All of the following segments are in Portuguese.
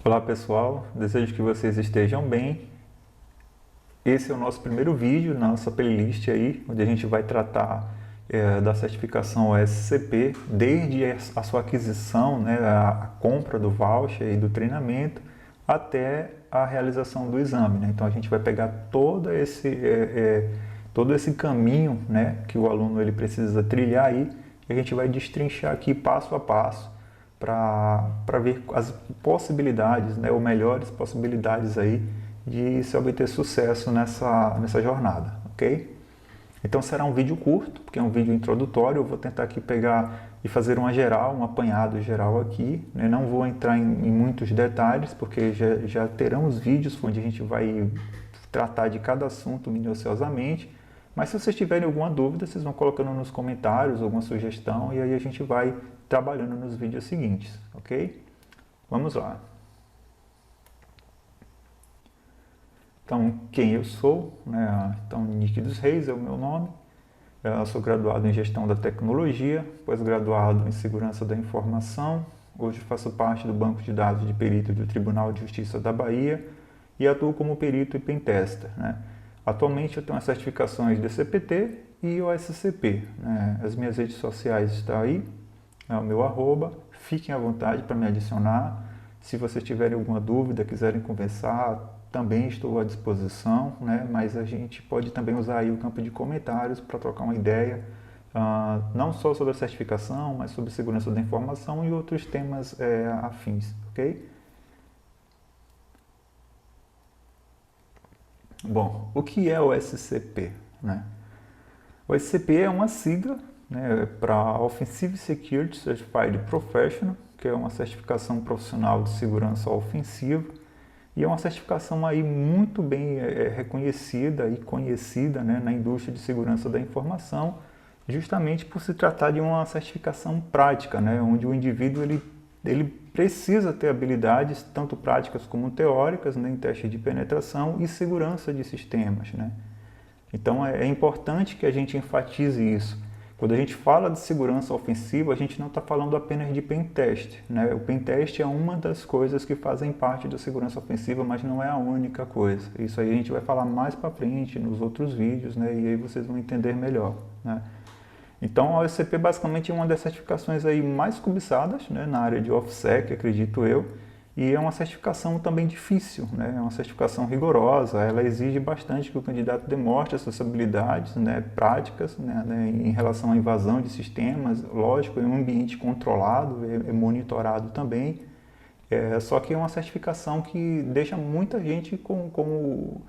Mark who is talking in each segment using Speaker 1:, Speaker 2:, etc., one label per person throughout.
Speaker 1: Olá pessoal, desejo que vocês estejam bem. Esse é o nosso primeiro vídeo na nossa playlist aí, onde a gente vai tratar da certificação OSCP, desde a sua aquisição, né, a compra do voucher e do treinamento, até a realização do exame, né? Então a gente vai pegar todo esse caminho, né, que o aluno ele precisa trilhar aí, e a gente vai destrinchar aqui passo a passo para ver as possibilidades, né, ou melhores possibilidades aí de se obter sucesso nessa jornada, ok? Então será um vídeo curto, porque é um vídeo introdutório. Eu vou tentar aqui pegar e fazer uma geral, um apanhado geral aqui, né? Não vou entrar em muitos detalhes, porque já terão vídeos onde a gente vai tratar de cada assunto minuciosamente. Mas se vocês tiverem alguma dúvida, vocês vão colocando nos comentários alguma sugestão e aí a gente vai trabalhando nos vídeos seguintes, ok? Vamos lá. Então, quem eu sou, né? Então, Nick dos Reis é o meu nome. Eu sou graduado em Gestão da Tecnologia, pós-graduado em Segurança da Informação. Hoje faço parte do banco de dados de perito do Tribunal de Justiça da Bahia e atuo como perito e pentester, né? Atualmente eu tenho as certificações de CPT e OSCP, né? As minhas redes sociais estão aí, é o meu arroba. Fiquem à vontade para me adicionar. Se vocês tiverem alguma dúvida, quiserem conversar, também estou à disposição, né? Mas a gente pode também usar aí o campo de comentários para trocar uma ideia, não só sobre a certificação, mas sobre segurança da informação e outros temas afins, ok? Bom, o que é o SCP, né? O SCP é uma sigla, né, para Offensive Security Certified Professional, que é uma certificação profissional de segurança ofensiva, e é uma certificação aí muito bem reconhecida e conhecida, né, na indústria de segurança da informação, justamente por se tratar de uma certificação prática, né, onde o indivíduo ele precisa ter habilidades tanto práticas como teóricas, né, em teste de penetração e segurança de sistemas, né. Então é importante que a gente enfatize isso. Quando a gente fala de segurança ofensiva, a gente não está falando apenas de pentest, né? O pentest é uma das coisas que fazem parte da segurança ofensiva, mas não é a única coisa. Isso aí a gente vai falar mais para frente nos outros vídeos, né? E aí vocês vão entender melhor, né? Então a OSCP basicamente é uma das certificações aí mais cobiçadas, né, na área de OffSec, acredito eu, e é uma certificação também difícil, né? É uma certificação rigorosa. Ela exige bastante que o candidato demonstre as suas habilidades, né, práticas, né, em relação à invasão de sistemas, lógico, em um ambiente controlado, é monitorado também. Só que é uma certificação que deixa muita gente com o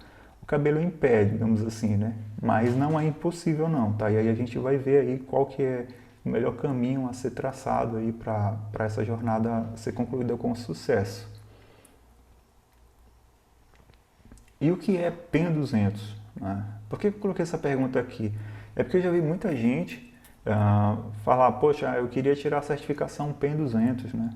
Speaker 1: cabelo em pé, digamos assim, né? Mas não é impossível não, tá? E aí a gente vai ver aí qual que é o melhor caminho a ser traçado aí para essa jornada ser concluída com sucesso. E o que é PEN 200? Né? Por que eu coloquei essa pergunta aqui? É porque eu já vi muita gente falar, poxa, eu queria tirar a certificação PEN 200, né?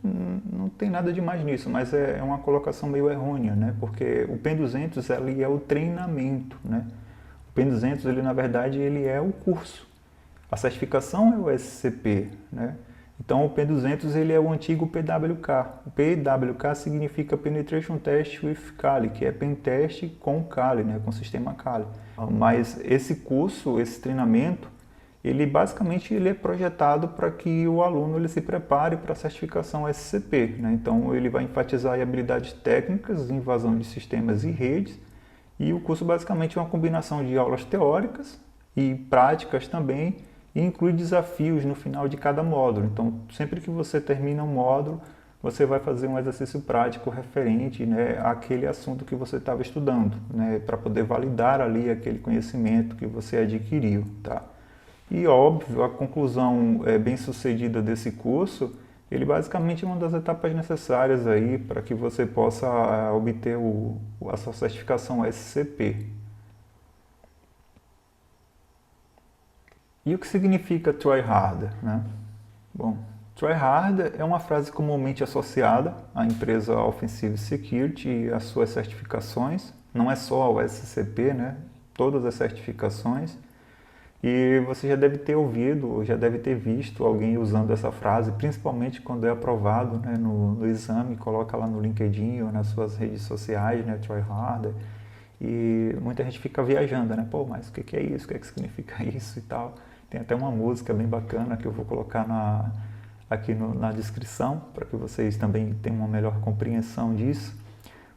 Speaker 1: Não tem nada de mais nisso, mas é uma colocação meio errônea, né? Porque o PEN 200 ele é o treinamento, né? O PEN 200 ele na verdade ele é o curso. A certificação é o SCP, né? Então o P200 ele é o antigo PWK. O PWK significa Penetration Test with Kali, que é Pentest com Kali, né? Com sistema Kali. Mas esse curso, esse treinamento, ele basicamente ele é projetado para que o aluno ele se prepare para a certificação SCP, né? Então ele vai enfatizar habilidades técnicas, invasão de sistemas e redes, e o curso basicamente é uma combinação de aulas teóricas e práticas também, e inclui desafios no final de cada módulo. Então, sempre que você termina um módulo, você vai fazer um exercício prático referente, né, àquele assunto que você estava estudando, né, para poder validar ali aquele conhecimento que você adquiriu, tá? E óbvio, a conclusão bem-sucedida desse curso, ele basicamente é uma das etapas necessárias aí para que você possa obter a sua certificação SCP. E o que significa try harder, né? Bom, try harder é uma frase comumente associada à empresa Offensive Security e às suas certificações. Não é só o SCP, né? Todas as certificações. E você já deve ter ouvido, ou já deve ter visto alguém usando essa frase, principalmente quando é aprovado, né, no exame, coloca lá no LinkedIn ou nas suas redes sociais, né, try harder. E muita gente fica viajando, né? Pô, mas o que é isso? O que é que significa isso e tal? Tem até uma música bem bacana que eu vou colocar aqui na descrição para que vocês também tenham uma melhor compreensão disso.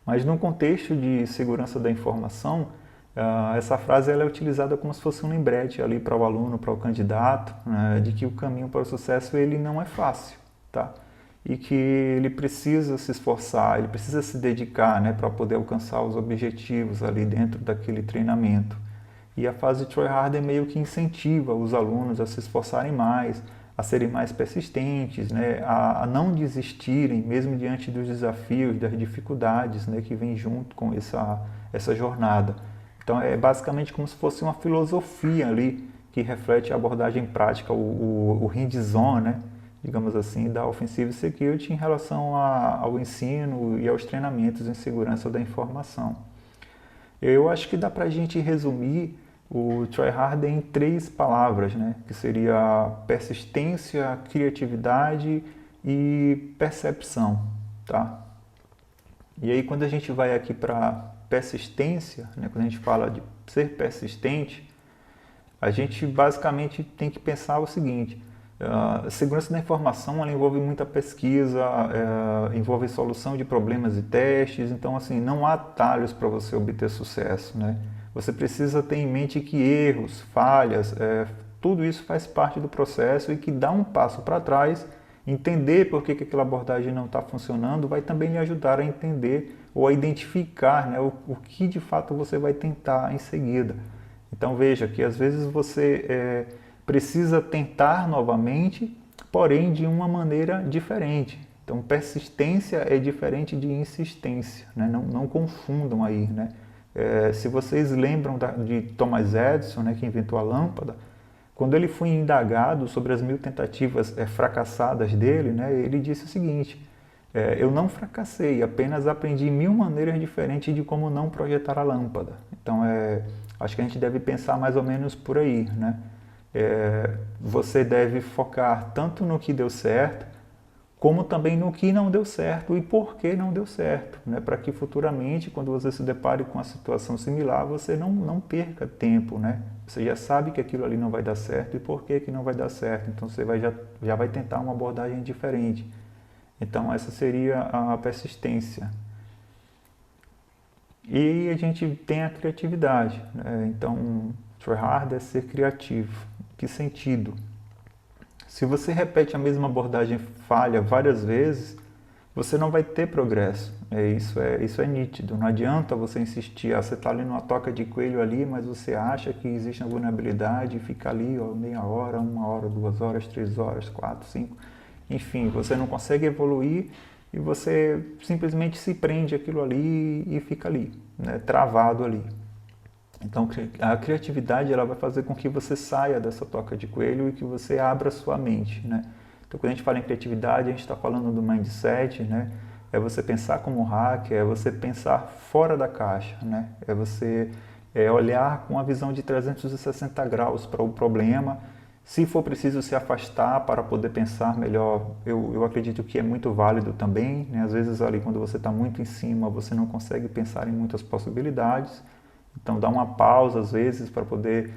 Speaker 1: Mas no contexto de segurança da informação, essa frase ela é utilizada como se fosse um lembrete ali para o aluno, para o candidato, né, de que o caminho para o sucesso ele não é fácil, tá? E que ele precisa se esforçar, ele precisa se dedicar, né, para poder alcançar os objetivos ali dentro daquele treinamento. E a fase Try Harder meio que incentiva os alunos a se esforçarem mais, a serem mais persistentes, né, a não desistirem mesmo diante dos desafios, das dificuldades, né, que vem junto com essa jornada. Então é basicamente como se fosse uma filosofia ali que reflete a abordagem prática, o hands-on, né, digamos assim, da Offensive Security em relação ao ensino e aos treinamentos em segurança da informação. Eu acho que dá para a gente resumir o Try Harder em 3 palavras, né? Que seria persistência, criatividade e percepção, tá? E aí quando a gente vai aqui para persistência, né? Quando a gente fala de ser persistente, a gente basicamente tem que pensar o seguinte: a segurança da informação ela envolve muita pesquisa, envolve solução de problemas e testes, então assim, não há atalhos para você obter sucesso, né? Você precisa ter em mente que erros, falhas, tudo isso faz parte do processo e que dar um passo para trás, entender por que aquela abordagem não está funcionando, vai também lhe ajudar a entender ou a identificar, né, o que de fato você vai tentar em seguida. Então veja que às vezes você precisa tentar novamente, porém de uma maneira diferente. Então persistência é diferente de insistência, né? Não confundam aí, né? Se vocês lembram de Thomas Edison, né, que inventou a lâmpada, quando ele foi indagado sobre as 1000 tentativas fracassadas dele, né, ele disse o seguinte: eu não fracassei, apenas aprendi 1000 maneiras diferentes de como não projetar a lâmpada. Então, acho que a gente deve pensar mais ou menos por aí, né? Você deve focar tanto no que deu certo, como também no que não deu certo e por que não deu certo, né? Para que futuramente, quando você se depare com uma situação similar, você não perca tempo, né? Você já sabe que aquilo ali não vai dar certo e por que não vai dar certo, então você já vai tentar uma abordagem diferente. Então essa seria a persistência. E a gente tem a criatividade, né? Então, try hard é ser criativo. Que sentido? Se você repete a mesma abordagem falha várias vezes, você não vai ter progresso. Isso é nítido. Não adianta você insistir, você está ali numa toca de coelho ali, mas você acha que existe uma vulnerabilidade e fica ali meia hora, 1 hora, 2 horas, 3 horas, 4, 5. Enfim, você não consegue evoluir e você simplesmente se prende aquilo ali e fica ali, né, travado ali. Então a criatividade ela vai fazer com que você saia dessa toca de coelho e que você abra sua mente, né? Então quando a gente fala em criatividade, a gente está falando do mindset, né? É você pensar como hacker, é você pensar fora da caixa, né? É você olhar com a visão de 360 graus para o problema. Se for preciso se afastar para poder pensar melhor, eu acredito que é muito válido também, né? Às vezes ali quando você está muito em cima, você não consegue pensar em muitas possibilidades. Então, dar uma pausa às vezes para poder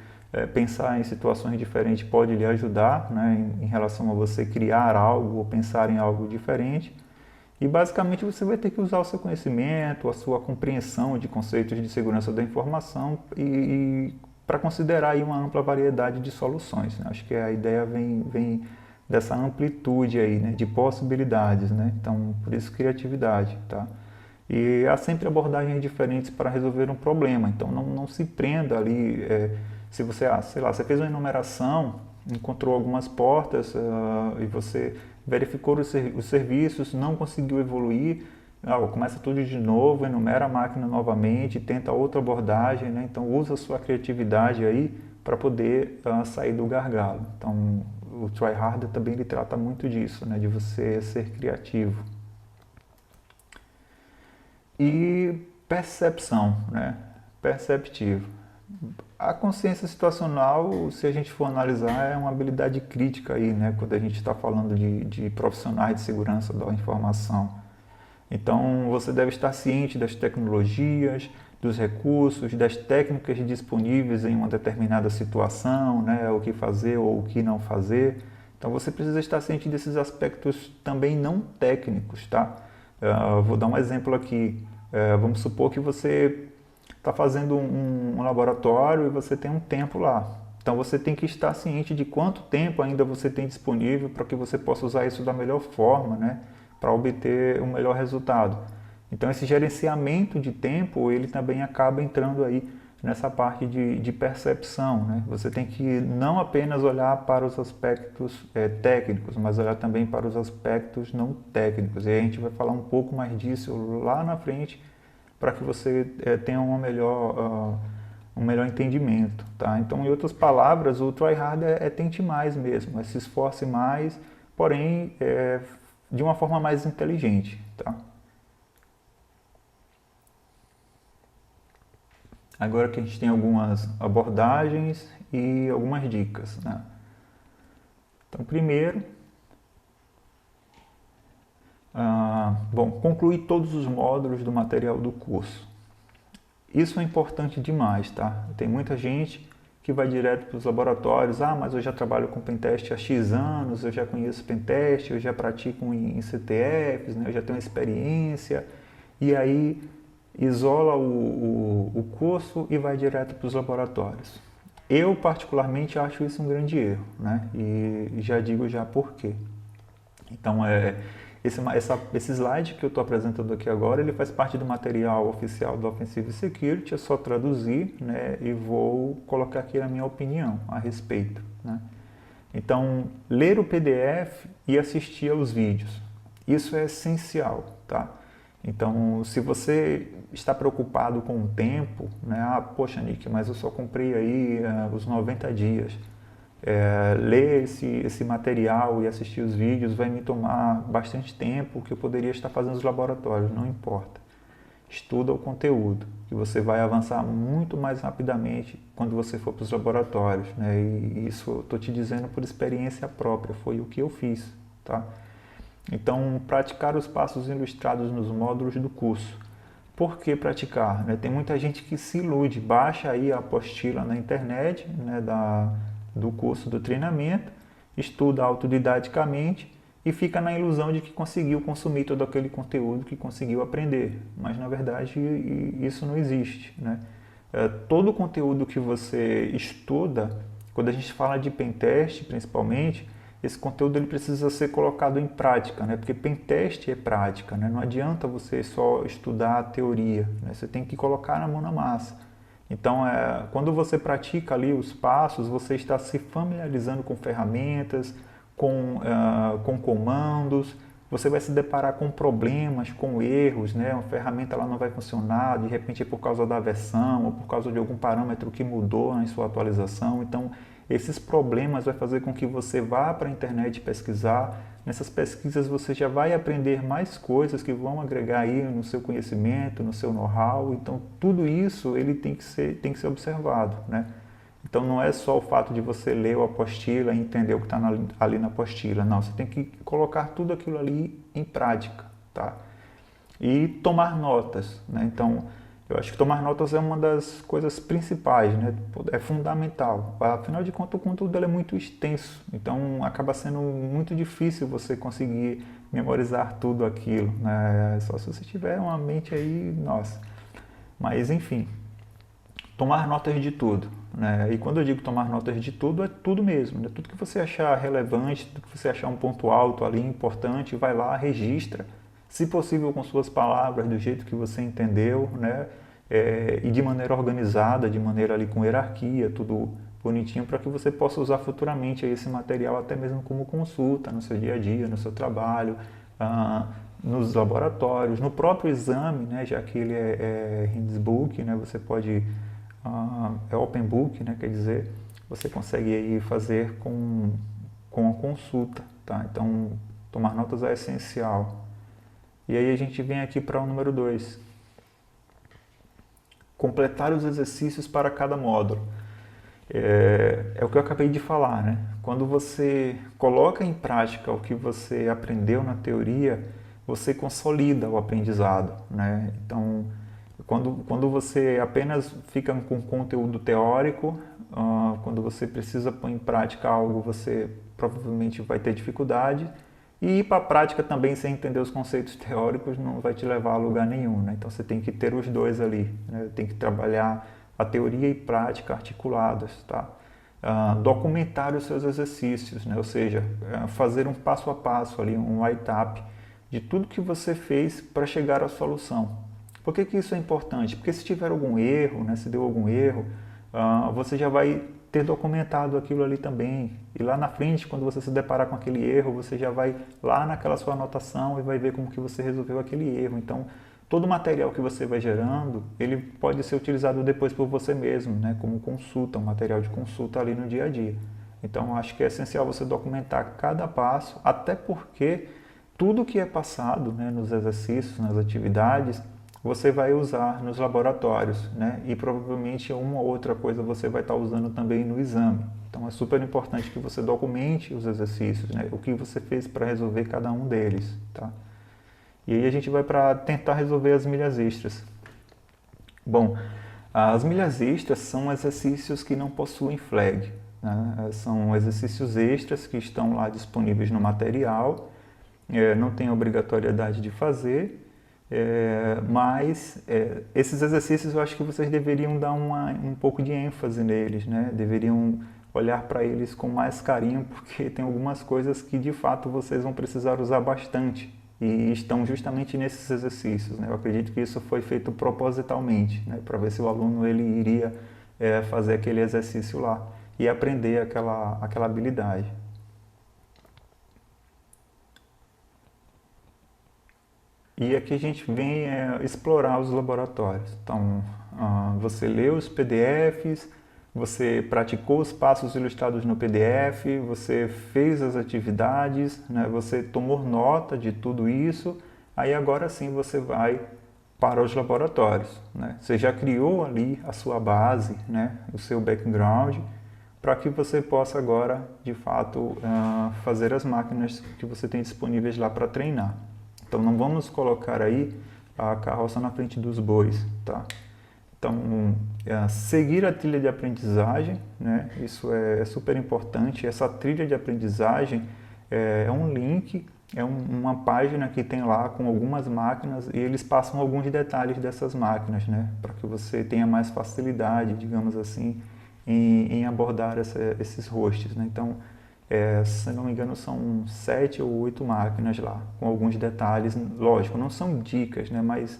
Speaker 1: pensar em situações diferentes pode lhe ajudar, né, em relação a você criar algo ou pensar em algo diferente. E basicamente você vai ter que usar o seu conhecimento, a sua compreensão de conceitos de segurança da informação e para considerar aí uma ampla variedade de soluções, né? Acho que a ideia vem dessa amplitude aí, né, de possibilidades, né? Então, por isso criatividade, tá? E há sempre abordagens diferentes para resolver um problema, então não se prenda ali, se você, sei lá, você fez uma enumeração, encontrou algumas portas e você verificou os serviços, não conseguiu evoluir, começa tudo de novo, enumera a máquina novamente, tenta outra abordagem, né? Então usa a sua criatividade aí para poder sair do gargalo. Então o Try Harder também ele trata muito disso, né? De você ser criativo. E percepção, né? Perceptivo. A consciência situacional, se a gente for analisar, é uma habilidade crítica aí, né? Quando a gente está falando de profissionais de segurança da informação. Então, você deve estar ciente das tecnologias, dos recursos, das técnicas disponíveis em uma determinada situação, né? O que fazer ou o que não fazer. Então, você precisa estar ciente desses aspectos também não técnicos, tá? Vou dar um exemplo aqui. Vamos supor que você está fazendo um laboratório e você tem um tempo lá. Então você tem que estar ciente de quanto tempo ainda você tem disponível para que você possa usar isso da melhor forma, né? Para obter o melhor resultado. Então esse gerenciamento de tempo, ele também acaba entrando aí nessa parte de percepção, né? Você tem que não apenas olhar para os aspectos técnicos, mas olhar também para os aspectos não técnicos. E aí a gente vai falar um pouco mais disso lá na frente, para que você tenha um melhor entendimento, tá? Então, em outras palavras, o try hard tente mais mesmo, se esforce mais, porém de uma forma mais inteligente, tá? Agora que a gente tem algumas abordagens e algumas dicas, né? Então, primeiro, bom, concluir todos os módulos do material do curso. Isso é importante demais, tá? Tem muita gente que vai direto para os laboratórios. Ah, mas eu já trabalho com pentest há X anos, eu já conheço pentest, eu já pratico em CTFs, né? Eu já tenho experiência. E aí isola o curso e vai direto para os laboratórios. Eu, particularmente, acho isso um grande erro, né? E já digo já por quê. Então, esse slide que eu estou apresentando aqui agora, ele faz parte do material oficial do Offensive Security, é só traduzir, né, e vou colocar aqui a minha opinião a respeito, né? Então, ler o PDF e assistir aos vídeos, isso é essencial, tá? Então, se você está preocupado com o tempo, né, poxa, Nick, mas eu só comprei aí os 90 dias. Ler esse material e assistir os vídeos vai me tomar bastante tempo que eu poderia estar fazendo nos laboratórios, não importa. Estuda o conteúdo, que você vai avançar muito mais rapidamente quando você for para os laboratórios, né? E isso eu estou te dizendo por experiência própria, foi o que eu fiz, tá? Então, praticar os passos ilustrados nos módulos do curso. Por que praticar, né? Tem muita gente que se ilude, baixa aí a apostila na internet, né, do curso do treinamento, estuda autodidaticamente e fica na ilusão de que conseguiu consumir todo aquele conteúdo, que conseguiu aprender. Mas, na verdade, isso não existe, né? Todo o conteúdo que você estuda, quando a gente fala de pentest, principalmente, esse conteúdo ele precisa ser colocado em prática, né? Porque pentest é prática, né? Não adianta você só estudar a teoria, né? Você tem que colocar a mão na massa. Então, quando você pratica ali os passos, você está se familiarizando com ferramentas, com comandos, você vai se deparar com problemas, com erros, né? Uma ferramenta ela não vai funcionar, de repente é por causa da versão ou por causa de algum parâmetro que mudou em sua atualização. Então, esses problemas vai fazer com que você vá para a internet pesquisar. Nessas pesquisas você já vai aprender mais coisas que vão agregar aí no seu conhecimento, no seu know-how. Então, tudo isso ele tem que ser observado, né? Então, não é só o fato de você ler a apostila e entender o que está ali na apostila. Não, você tem que colocar tudo aquilo ali em prática, tá? E tomar notas, né? Então, eu acho que tomar notas é uma das coisas principais, né? É fundamental. Afinal de contas, o conteúdo dele é muito extenso. Então, acaba sendo muito difícil você conseguir memorizar tudo aquilo, né? Só se você tiver uma mente aí, nossa. Mas, enfim, tomar notas de tudo, né? E quando eu digo tomar notas de tudo, é tudo mesmo, né? Tudo que você achar relevante, tudo que você achar um ponto alto ali, importante, vai lá, registra. Se possível com suas palavras, do jeito que você entendeu, né? E de maneira organizada, de maneira ali com hierarquia, tudo bonitinho, para que você possa usar futuramente esse material até mesmo como consulta no seu dia a dia, no seu trabalho, nos laboratórios, no próprio exame, né? Já que ele é handbook, né? Você pode é open book, né? Quer dizer, você consegue aí fazer com a consulta, tá? Então, tomar notas é essencial. E aí a gente vem aqui para o número 2. completar os exercícios para cada módulo. É o que eu acabei de falar, né? Quando você coloca em prática o que você aprendeu na teoria, você consolida o aprendizado, né? Então, quando você apenas fica com conteúdo teórico, quando você precisa pôr em prática algo, você provavelmente vai ter dificuldade. E ir para a prática também sem entender os conceitos teóricos não vai te levar a lugar nenhum, né? Então você tem que ter os dois ali, né? Tem que trabalhar a teoria e prática articuladas, tá? Documentar os seus exercícios, né? Ou seja, fazer um passo a passo ali, um write-up de tudo que você fez para chegar à solução. Por que isso é importante? Porque se tiver algum erro, né? Se deu algum erro, você já vai ter documentado aquilo ali também. E lá na frente, quando você se deparar com aquele erro, você já vai lá naquela sua anotação e vai ver como que você resolveu aquele erro. Então, todo o material que você vai gerando, ele pode ser utilizado depois por você mesmo, né? Como consulta, um material de consulta ali no dia a dia. Então, acho que é essencial você documentar cada passo, até porque tudo que é passado, né, nos exercícios, nas atividades, você vai usar nos laboratórios, né? E provavelmente uma ou outra coisa você vai estar usando também no exame. Então é super importante que você documente os exercícios, né? O que você fez para resolver cada um deles, tá? E aí a gente vai para tentar resolver as milhas extras. Bom, as milhas extras são exercícios que não possuem flag, né? São exercícios extras que estão lá disponíveis no material, não tem obrigatoriedade de fazer. Mas esses exercícios eu acho que vocês deveriam dar um pouco de ênfase neles, né? Deveriam olhar para eles com mais carinho, porque tem algumas coisas que de fato vocês vão precisar usar bastante e estão justamente nesses exercícios, né? Eu acredito que isso foi feito propositalmente, né? Para ver se o aluno ele iria fazer aquele exercício lá e aprender aquela habilidade. E aqui a gente vem explorar os laboratórios. Então, você leu os PDFs, você praticou os passos ilustrados no PDF, você fez as atividades, né? Você tomou nota de tudo isso, aí agora sim você vai para os laboratórios, né? Você já criou ali a sua base, né? O seu background, para que você possa agora, de fato, fazer as máquinas que você tem disponíveis lá para treinar. Então não vamos colocar aí a carroça na frente dos bois, tá? Então, seguir a trilha de aprendizagem, né? Isso é super importante. Essa trilha de aprendizagem é um link, uma página que tem lá com algumas máquinas e eles passam alguns detalhes dessas máquinas, né? Para que você tenha mais facilidade, digamos assim, em abordar esses hosts, né? Então, se não me engano, são 7 ou 8 máquinas lá, com alguns detalhes. Lógico, não são dicas, né? Mas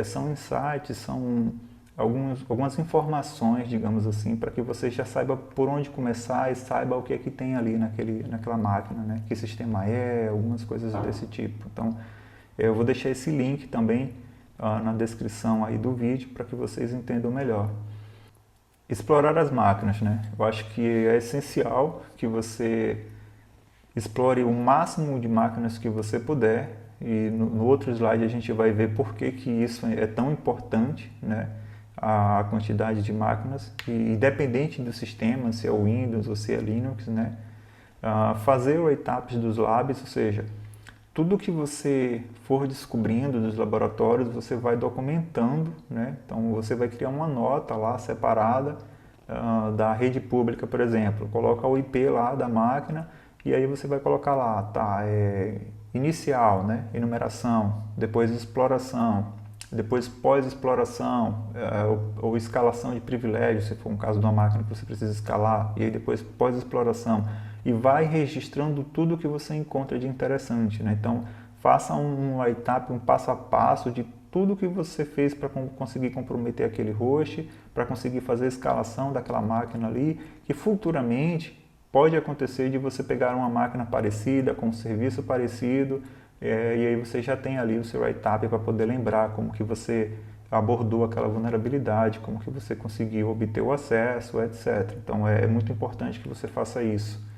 Speaker 1: são insights, são algumas informações, digamos assim, para que você já saiba por onde começar e saiba o que é que tem ali naquela máquina, né? Que sistema algumas coisas desse tipo. Então, eu vou deixar esse link também na descrição aí do vídeo para que vocês entendam melhor. Explorar as máquinas, né? Eu acho que é essencial que você explore o máximo de máquinas que você puder e no outro slide a gente vai ver por que isso é tão importante, né? A quantidade de máquinas, e independente do sistema, se é o Windows ou se é Linux, né? Fazer write-ups dos labs, ou seja, tudo que você for descobrindo dos laboratórios, você vai documentando, né? Então você vai criar uma nota lá separada da rede pública, por exemplo. Coloca o IP lá da máquina e aí você vai colocar lá, tá, inicial, né? Enumeração, depois exploração, depois pós-exploração ou escalação de privilégios, se for um caso de uma máquina que você precisa escalar, e aí depois pós-exploração. E vai registrando tudo que você encontra de interessante, né? Então, faça um write-up, um passo a passo de tudo que você fez para conseguir comprometer aquele host, para conseguir fazer a escalação daquela máquina ali, que futuramente pode acontecer de você pegar uma máquina parecida, com um serviço parecido, e aí você já tem ali o seu write-up para poder lembrar como que você abordou aquela vulnerabilidade, como que você conseguiu obter o acesso, etc. Então, é muito importante que você faça isso.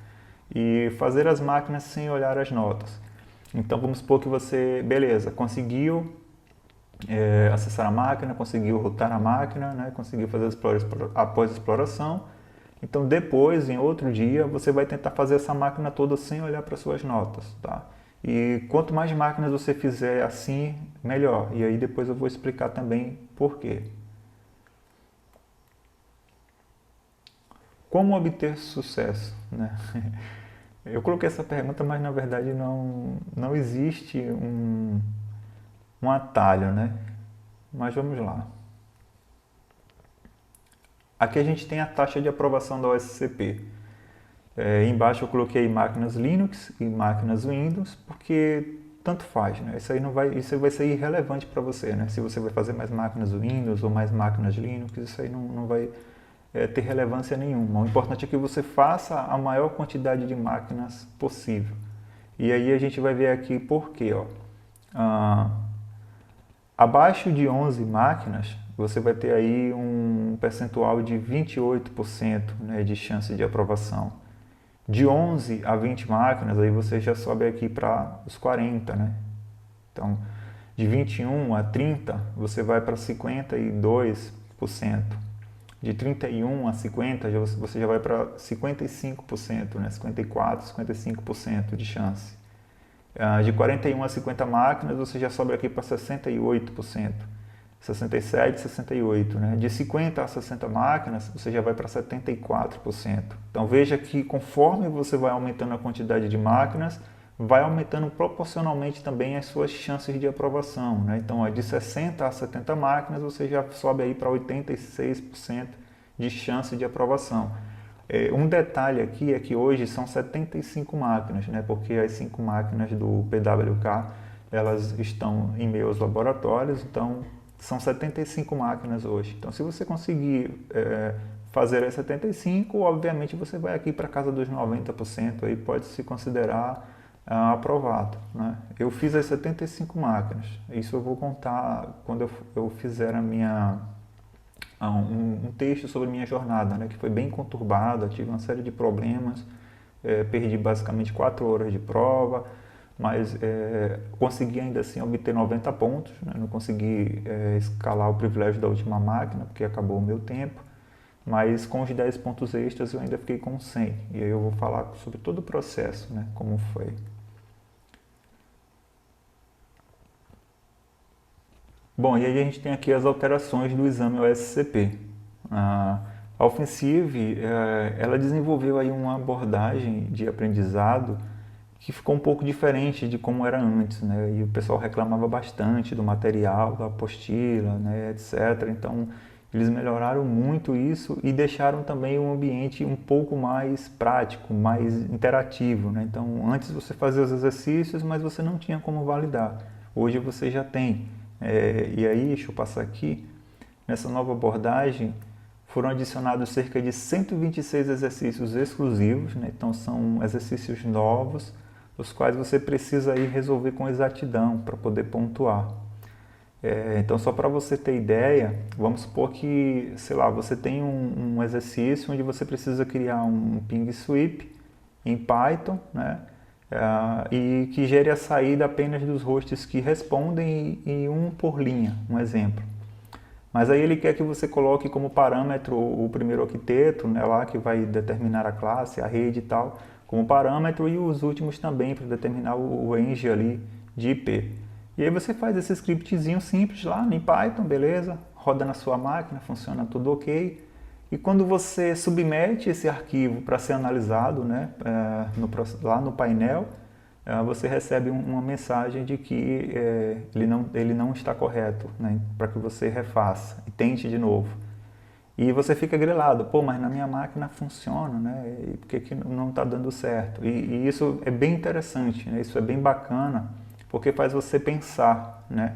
Speaker 1: E fazer as máquinas sem olhar as notas. Então vamos supor que você, beleza, conseguiu acessar a máquina, conseguiu rotar a máquina, né? Conseguiu fazer após a exploração. Então depois, em outro dia, você vai tentar fazer essa máquina toda sem olhar para suas notas, tá? E quanto mais máquinas você fizer assim, melhor. E aí depois eu vou explicar também por quê. Como obter sucesso, né? Eu coloquei essa pergunta, mas na verdade não existe um atalho, né? Mas vamos lá. Aqui a gente tem a taxa de aprovação da OSCP. Embaixo eu coloquei máquinas Linux e máquinas Windows, porque tanto faz, né? Isso vai ser irrelevante para você, né? Se você vai fazer mais máquinas Windows ou mais máquinas Linux, isso aí não vai ter relevância nenhuma. O importante é que você faça a maior quantidade de máquinas possível. E aí a gente vai ver aqui por quê, ó. Abaixo de 11 máquinas, você vai ter aí um percentual de 28%, né, de chance de aprovação. De 11 a 20 máquinas, aí você já sobe aqui para os 40, né? Então, de 21 a 30, você vai para 52%. De 31 a 50, você já vai para 55%, né? 54, 55% de chance. De 41 a 50 máquinas, você já sobe aqui para 68%. 67, 68, né? De 50 a 60 máquinas, você já vai para 74%. Então veja que conforme você vai aumentando a quantidade de máquinas, vai aumentando proporcionalmente também as suas chances de aprovação, né? Então de 60 a 70 máquinas, você já sobe aí para 86% de chance de aprovação. Um detalhe aqui é que hoje são 75 máquinas, né? Porque as 5 máquinas do PWK, elas estão em meus laboratórios, então são 75 máquinas hoje. Então, se você conseguir fazer as 75, obviamente você vai aqui para casa dos 90%, aí pode se considerar aprovado, né? Eu fiz as 75 máquinas. Isso eu vou contar quando eu fizer um texto sobre minha jornada, né? Que foi bem conturbada, tive uma série de problemas, perdi basicamente 4 horas de prova, mas consegui ainda assim obter 90 pontos, né? Não consegui escalar o privilégio da última máquina, porque acabou o meu tempo, mas com os 10 pontos extras eu ainda fiquei com 100, e aí eu vou falar sobre todo o processo, né? Como foi. Bom, e aí a gente tem aqui as alterações do exame OSCP. A Offensive, ela desenvolveu aí uma abordagem de aprendizado que ficou um pouco diferente de como era antes, né? E o pessoal reclamava bastante do material, da apostila, né, etc. Então, eles melhoraram muito isso e deixaram também um ambiente um pouco mais prático, mais interativo, né? Então, antes você fazia os exercícios, mas você não tinha como validar. Hoje você já tem. E aí, deixa eu passar aqui, nessa nova abordagem, foram adicionados cerca de 126 exercícios exclusivos, né? Então são exercícios novos, os quais você precisa aí resolver com exatidão para poder pontuar. Então só para você ter ideia, vamos supor que, sei lá, você tem um exercício onde você precisa criar um ping sweep em Python, né? E que gere a saída apenas dos hosts que respondem e um por linha, um exemplo. Mas aí ele quer que você coloque como parâmetro o primeiro octeto, né, lá que vai determinar a classe, a rede e tal, como parâmetro, e os últimos também para determinar o range ali de IP. E aí você faz esse scriptzinho simples lá em Python, beleza? Roda na sua máquina, funciona tudo ok. E quando você submete esse arquivo para ser analisado, né, lá no painel, você recebe uma mensagem de que ele não está correto, né, para que você refaça e tente de novo. E você fica grilado, pô, mas na minha máquina funciona, né, e por que não está dando certo? E isso é bem interessante, né, isso é bem bacana, porque faz você pensar, né,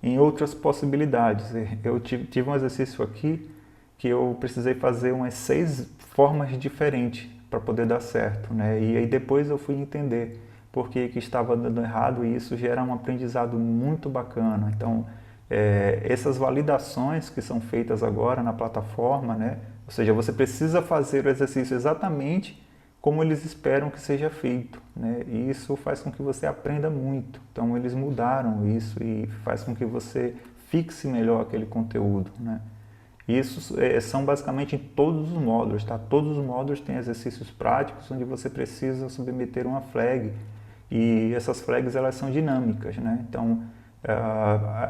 Speaker 1: em outras possibilidades. Eu tive um exercício aqui que eu precisei fazer umas 6 formas diferentes para poder dar certo, né, e aí depois eu fui entender por que estava dando errado, e isso gera um aprendizado muito bacana. Então, essas validações que são feitas agora na plataforma, né? Ou seja, você precisa fazer o exercício exatamente como eles esperam que seja feito, né? E isso faz com que você aprenda muito. Então, eles mudaram isso e faz com que você fixe melhor aquele conteúdo, né? Isso são basicamente em todos os módulos, tá? Todos os módulos têm exercícios práticos onde você precisa submeter uma flag e essas flags elas são dinâmicas, né? Então,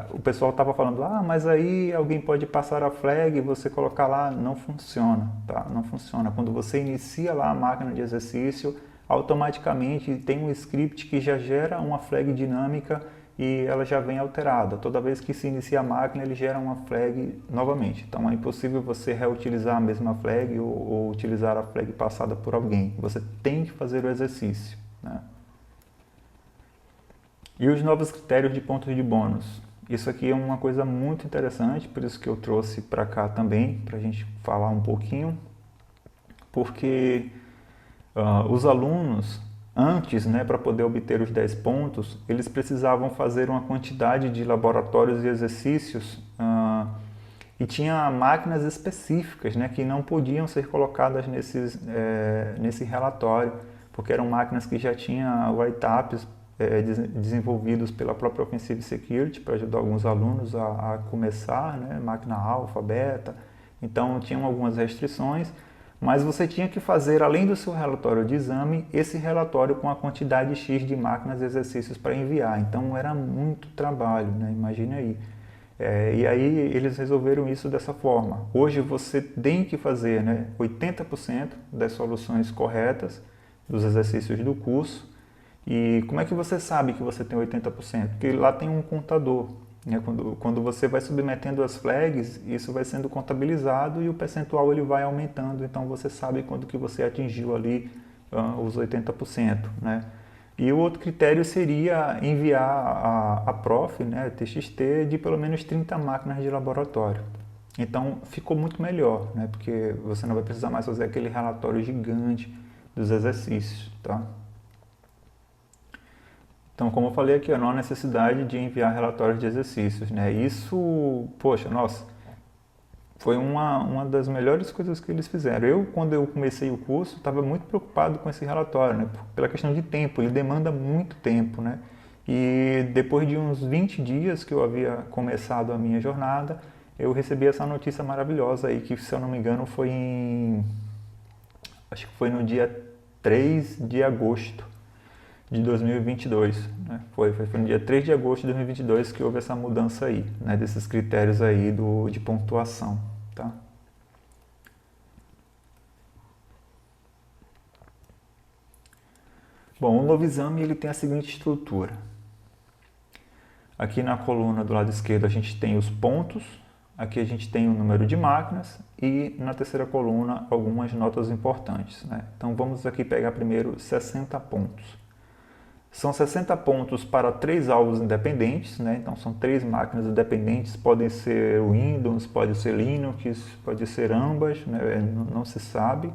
Speaker 1: o pessoal estava falando, mas aí alguém pode passar a flag e você colocar lá, não funciona, tá? Não funciona. Quando você inicia lá a máquina de exercício, automaticamente tem um script que já gera uma flag dinâmica e ela já vem alterada. Toda vez que se inicia a máquina, ele gera uma flag novamente. Então é impossível você reutilizar a mesma flag ou utilizar a flag passada por alguém. Você tem que fazer o exercício, né? E os novos critérios de pontos de bônus. Isso aqui é uma coisa muito interessante, por isso que eu trouxe para cá também, para a gente falar um pouquinho, porque os alunos, antes, né, para poder obter os 10 pontos, eles precisavam fazer uma quantidade de laboratórios e exercícios e tinha máquinas específicas, né, que não podiam ser colocadas nesse relatório, porque eram máquinas que já tinham write-ups desenvolvidos pela própria Offensive Security para ajudar alguns alunos a começar, né, máquina alfa, beta, então tinham algumas restrições, mas você tinha que fazer, além do seu relatório de exame, esse relatório com a quantidade X de máquinas e exercícios para enviar, então era muito trabalho, né, imagine aí. E aí eles resolveram isso dessa forma. Hoje você tem que fazer, né, 80% das soluções corretas dos exercícios do curso. E como é que você sabe que você tem 80%? Porque lá tem um contador, né? Quando você vai submetendo as flags, isso vai sendo contabilizado e o percentual ele vai aumentando, então você sabe quando que você atingiu ali os 80%, né? E o outro critério seria enviar a prof, né, TXT, de pelo menos 30 máquinas de laboratório. Então ficou muito melhor, né, porque você não vai precisar mais fazer aquele relatório gigante dos exercícios, tá? Então, como eu falei aqui, não há necessidade de enviar relatórios de exercícios, né? Isso, poxa, nossa, foi uma das melhores coisas que eles fizeram. Quando eu comecei o curso, estava muito preocupado com esse relatório, né? Pela questão de tempo, ele demanda muito tempo, né? E depois de uns 20 dias que eu havia começado a minha jornada, eu recebi essa notícia maravilhosa aí, que se eu não me engano acho que foi no dia 3 de agosto de 2022, né? Foi no dia 3 de agosto de 2022 que houve essa mudança aí, né, desses critérios aí de pontuação, tá? Bom, o novo exame ele tem a seguinte estrutura. Aqui na coluna do lado esquerdo a gente tem os pontos, aqui a gente tem o número de máquinas e na terceira coluna algumas notas importantes, né? Então vamos aqui pegar primeiro 60 pontos. São 60 pontos para 3 alvos independentes, né? Então são 3 máquinas independentes, podem ser Windows, pode ser Linux, pode ser ambas, né? Não se sabe,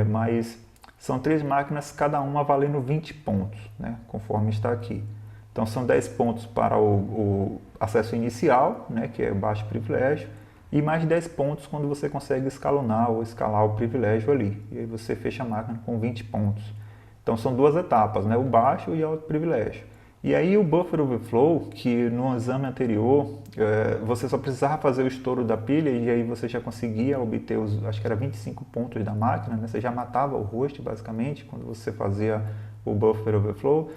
Speaker 1: mas são 3 máquinas, cada uma valendo 20 pontos, né? Conforme está aqui. Então são 10 pontos para o acesso inicial, né? Que é baixo privilégio, e mais 10 pontos quando você consegue escalonar ou escalar o privilégio ali. E aí você fecha a máquina com 20 pontos. Então são 2 etapas, né? O baixo e o alto privilégio. E aí o buffer overflow, que no exame anterior você só precisava fazer o estouro da pilha e aí você já conseguia obter acho que era 25 pontos da máquina, né? Você já matava o host basicamente quando você fazia o buffer overflow.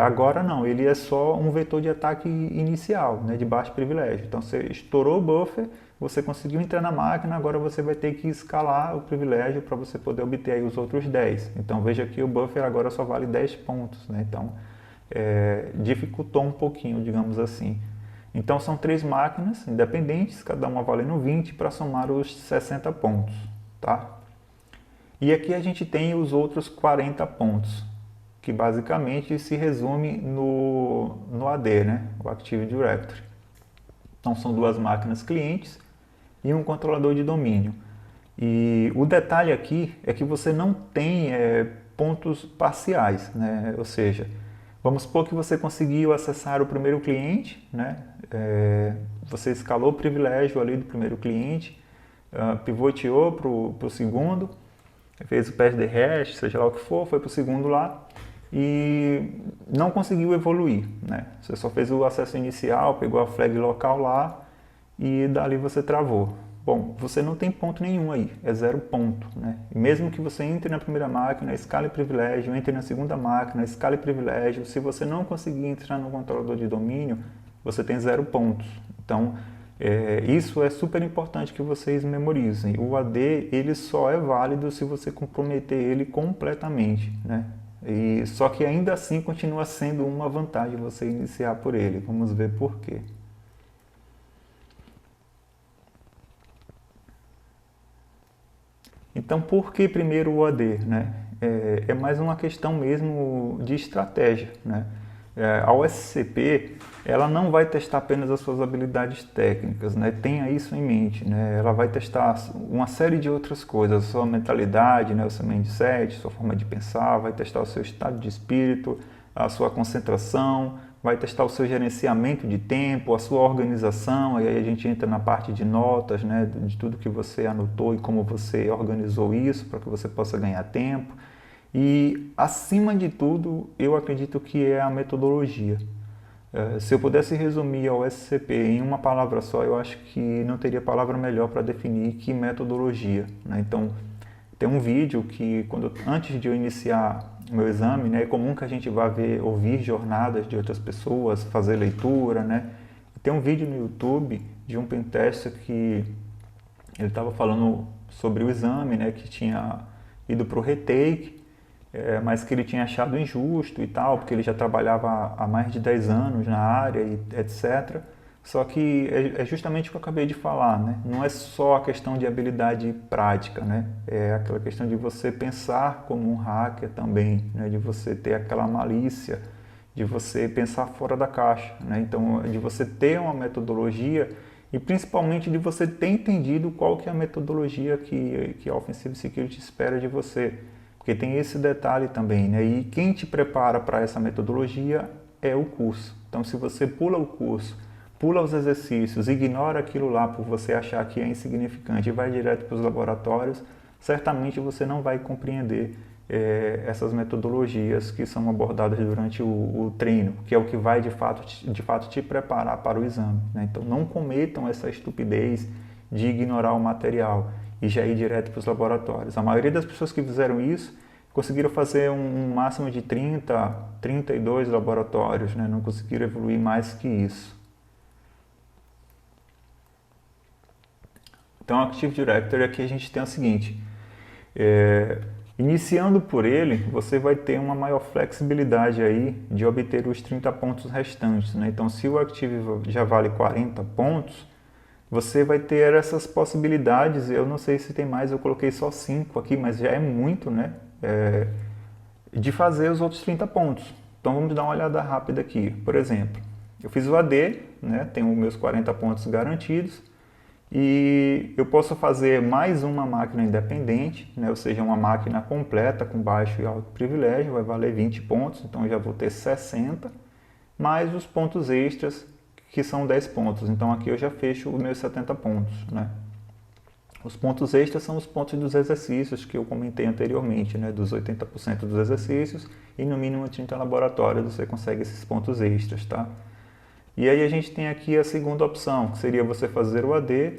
Speaker 1: Agora não, ele é só um vetor de ataque inicial, né, de baixo privilégio. Então você estourou o buffer, você conseguiu entrar na máquina, agora você vai ter que escalar o privilégio para você poder obter aí os outros 10. Então veja que o buffer agora só vale 10 pontos, né? Então dificultou um pouquinho, digamos assim. Então são 3 máquinas independentes, cada uma valendo 20 para somar os 60 pontos, tá? E aqui a gente tem os outros 40 pontos, que basicamente se resume no AD, né? O Active Directory. Então são 2 máquinas clientes e um controlador de domínio. E o detalhe aqui é que você não tem pontos parciais, né? Ou seja, vamos supor que você conseguiu acessar o primeiro cliente, né? Você escalou o privilégio ali do primeiro cliente, pivoteou para o segundo, fez o patch de hash, seja lá o que for, foi para o segundo lá. e não conseguiu evoluir, né? Você só fez o acesso inicial, pegou a flag local lá e dali você travou. Bom, você não tem ponto nenhum aí, é 0 ponto, né? E mesmo que você entre na primeira máquina, escale privilégio, entre na segunda máquina, escale privilégio, se você não conseguir entrar no controlador de domínio, você tem 0 pontos. Então, isso é super importante que vocês memorizem. O AD, ele só é válido se você comprometer ele completamente, né? E, só que ainda assim continua sendo uma vantagem você iniciar por ele. Vamos ver por quê. Então, por que primeiro o AD, né? É mais uma questão mesmo de estratégia, né? A OSCP, ela não vai testar apenas as suas habilidades técnicas, né? Tenha isso em mente, né? Ela vai testar uma série de outras coisas, a sua mentalidade, né? O seu mindset, sua forma de pensar, vai testar o seu estado de espírito, a sua concentração, vai testar o seu gerenciamento de tempo, a sua organização, e aí a gente entra na parte de notas, né? De tudo que você anotou e como você organizou isso para que você possa ganhar tempo. E, acima de tudo, eu acredito que é a metodologia. Se eu pudesse resumir a OSCP em uma palavra só, eu acho que não teria palavra melhor para definir que metodologia, né? Então, tem um vídeo que, antes de eu iniciar o meu exame, né, é comum que a gente vá ouvir jornadas de outras pessoas, fazer leitura, né? Tem um vídeo no YouTube de um pentester que ele estava falando sobre o exame, né, que tinha ido para o retake, mas que ele tinha achado injusto e tal, porque ele já trabalhava há mais de 10 anos na área e etc. Só que é justamente o que eu acabei de falar, né? Não é só a questão de habilidade prática, né? É aquela questão de você pensar como um hacker também, né? De você ter aquela malícia, de você pensar fora da caixa, né? Então, de você ter uma metodologia e principalmente de você ter entendido qual que é a metodologia que a Offensive Security espera de você. Porque tem esse detalhe também, né? E quem te prepara para essa metodologia é o curso. Então, se você pula o curso, pula os exercícios, ignora aquilo lá por você achar que é insignificante e vai direto para os laboratórios, certamente você não vai compreender essas metodologias que são abordadas durante o treino, que é o que vai de fato te preparar para o exame, né? Então, não cometam essa estupidez de ignorar o material e já ir direto para os laboratórios. A maioria das pessoas que fizeram isso conseguiram fazer um máximo de 30, 32 laboratórios, né? Não conseguiram evoluir mais que isso. Então, o Active Directory aqui a gente tem o seguinte, iniciando por ele, você vai ter uma maior flexibilidade aí de obter os 30 pontos restantes, né? Então, se o Active já vale 40 pontos, você vai ter essas possibilidades. Eu não sei se tem mais, eu coloquei só 5 aqui, mas já é muito, né? De fazer os outros 30 pontos. Então vamos dar uma olhada rápida aqui. Por exemplo, eu fiz o AD, né? Tenho meus 40 pontos garantidos e eu posso fazer mais uma máquina independente, né? Ou seja, uma máquina completa com baixo e alto privilégio, vai valer 20 pontos, então eu já vou ter 60, mais os pontos extras, que são 10 pontos. Então aqui eu já fecho os meus 70 pontos, né? Os pontos extras são os pontos dos exercícios que eu comentei anteriormente, né? Dos 80% dos exercícios e no mínimo 30 laboratórios você consegue esses pontos extras, tá? E aí a gente tem aqui a segunda opção, que seria você fazer o AD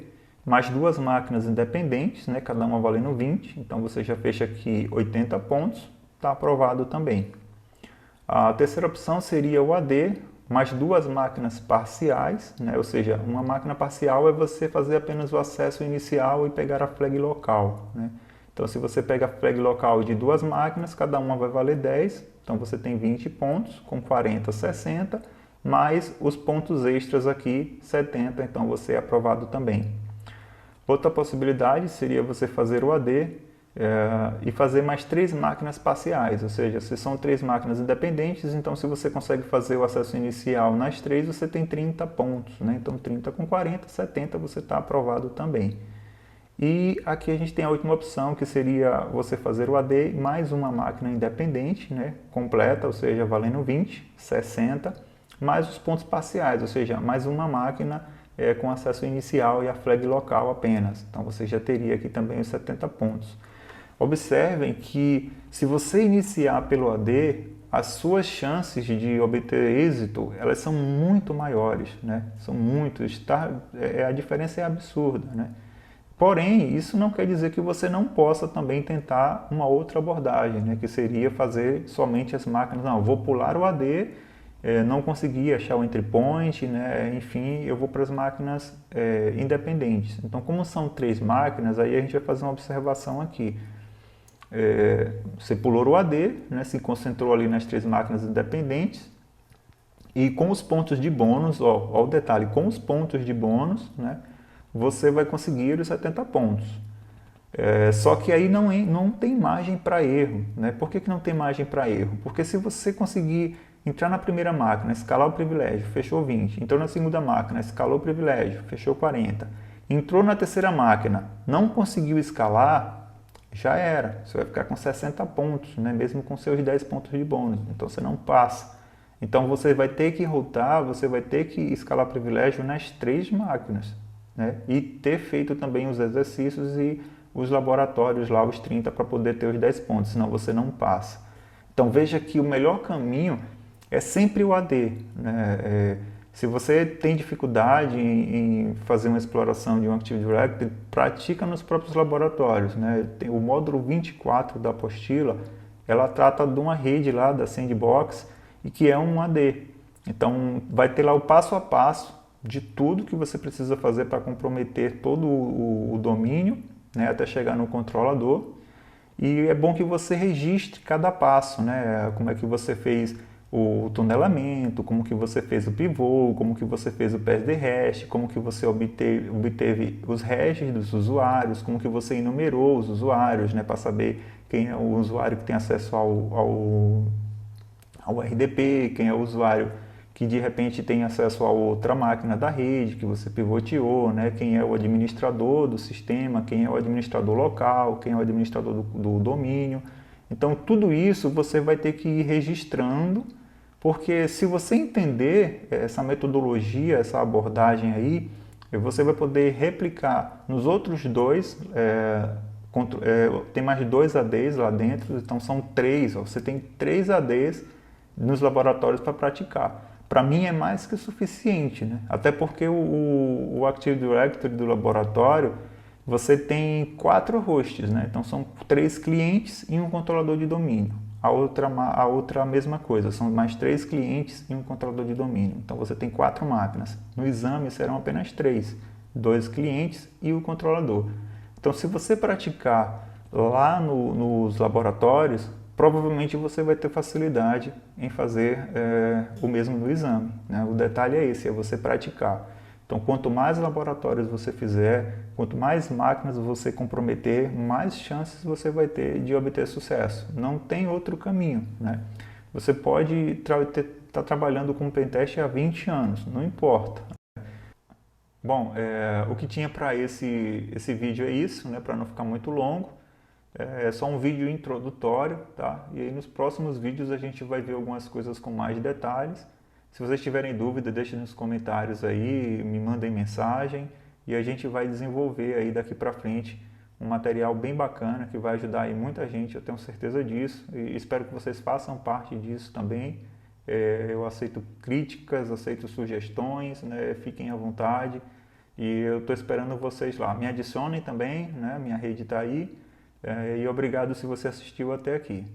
Speaker 1: mais 2 máquinas independentes, né? Cada uma valendo 20, então você já fecha aqui 80 pontos, está aprovado também. A terceira opção seria o AD mais 2 máquinas parciais, né? Ou seja, uma máquina parcial é você fazer apenas o acesso inicial e pegar a flag local, né? Então, se você pega a flag local de 2 máquinas, cada uma vai valer 10, então você tem 20 pontos, com 40, 60, mais os pontos extras aqui, 70, então você é aprovado também. Outra possibilidade seria você fazer o AD e fazer mais 3 máquinas parciais, ou seja, se são 3 máquinas independentes, então se você consegue fazer o acesso inicial nas 3, você tem 30 pontos, né? Então 30 com 40, 70 você está aprovado também. E aqui a gente tem a última opção, que seria você fazer o AD mais uma máquina independente, né? Completa, ou seja, valendo 20, 60, mais os pontos parciais, ou seja, mais uma máquina com acesso inicial e a flag local apenas. Então você já teria aqui também os 70 pontos. Observem que se você iniciar pelo AD, as suas chances de obter êxito, elas são muito maiores, né? São muito, a diferença é absurda, né? Porém, isso não quer dizer que você não possa também tentar uma outra abordagem, né? Que seria fazer somente as máquinas, não, vou pular o AD, não consegui achar o entry point, né? Enfim, eu vou para as máquinas independentes. Então, como são 3 máquinas, aí a gente vai fazer uma observação aqui. Você pulou o AD, né, se concentrou ali nas 3 máquinas independentes e com os pontos de bônus, ó o detalhe, com os pontos de bônus, né, você vai conseguir os 70 pontos. Só que aí não tem margem para erro. Né? Por que não tem margem para erro? Porque se você conseguir entrar na primeira máquina, escalar o privilégio, fechou 20, entrou na segunda máquina, escalou o privilégio, fechou 40, entrou na terceira máquina, não conseguiu escalar, já era, você vai ficar com 60 pontos, né? Mesmo com seus 10 pontos de bônus, então você não passa. Então você vai ter que rotar, você vai ter que escalar privilégio nas 3 máquinas, né? E ter feito também os exercícios e os laboratórios lá, os 30, para poder ter os 10 pontos, senão você não passa. Então veja que o melhor caminho é sempre o AD, né? Se você tem dificuldade em fazer uma exploração de um Active Directory, pratica nos próprios laboratórios, né? Tem o módulo 24 da apostila, ela trata de uma rede lá da Sandbox e que é um AD. Então vai ter lá o passo a passo de tudo que você precisa fazer para comprometer todo o domínio, né? Até chegar no controlador. E é bom que você registre cada passo, né? Como é que você fez o tunelamento, como que você fez o pivô, como que você fez o PSD hash, como que você obteve os hashes dos usuários, como que você enumerou os usuários, né, para saber quem é o usuário que tem acesso ao RDP, quem é o usuário que de repente tem acesso a outra máquina da rede, que você pivoteou, né, quem é o administrador do sistema, quem é o administrador local, quem é o administrador do domínio. Então tudo isso você vai ter que ir registrando, porque se você entender essa metodologia, essa abordagem aí, você vai poder replicar nos outros 2, tem mais 2 ADs lá dentro, então são 3, você tem 3 ADs nos laboratórios para praticar. Para mim é mais que suficiente, né? Até porque o Active Directory do laboratório, você tem 4 hosts, né? Então são 3 clientes e um controlador de domínio. A outra a mesma coisa, são mais 3 clientes e um controlador de domínio. Então você tem 4 máquinas. No exame serão apenas 3, 2 clientes e o controlador. Então se você praticar lá nos laboratórios, provavelmente você vai ter facilidade em fazer o mesmo no exame, né? O detalhe é esse, é você praticar. Então, quanto mais laboratórios você fizer, quanto mais máquinas você comprometer, mais chances você vai ter de obter sucesso. Não tem outro caminho, né? Você pode estar trabalhando com pentest há 20 anos, não importa. Bom, o que tinha para esse vídeo é isso, né? Para não ficar muito longo. É só um vídeo introdutório, tá? E aí nos próximos vídeos a gente vai ver algumas coisas com mais detalhes. Se vocês tiverem dúvida, deixem nos comentários aí, me mandem mensagem e a gente vai desenvolver aí daqui para frente um material bem bacana que vai ajudar aí muita gente, eu tenho certeza disso, e espero que vocês façam parte disso também. Eu aceito críticas, aceito sugestões, né? Fiquem à vontade e eu estou esperando vocês lá. Me adicionem também, né? Minha rede está aí. E obrigado se você assistiu até aqui.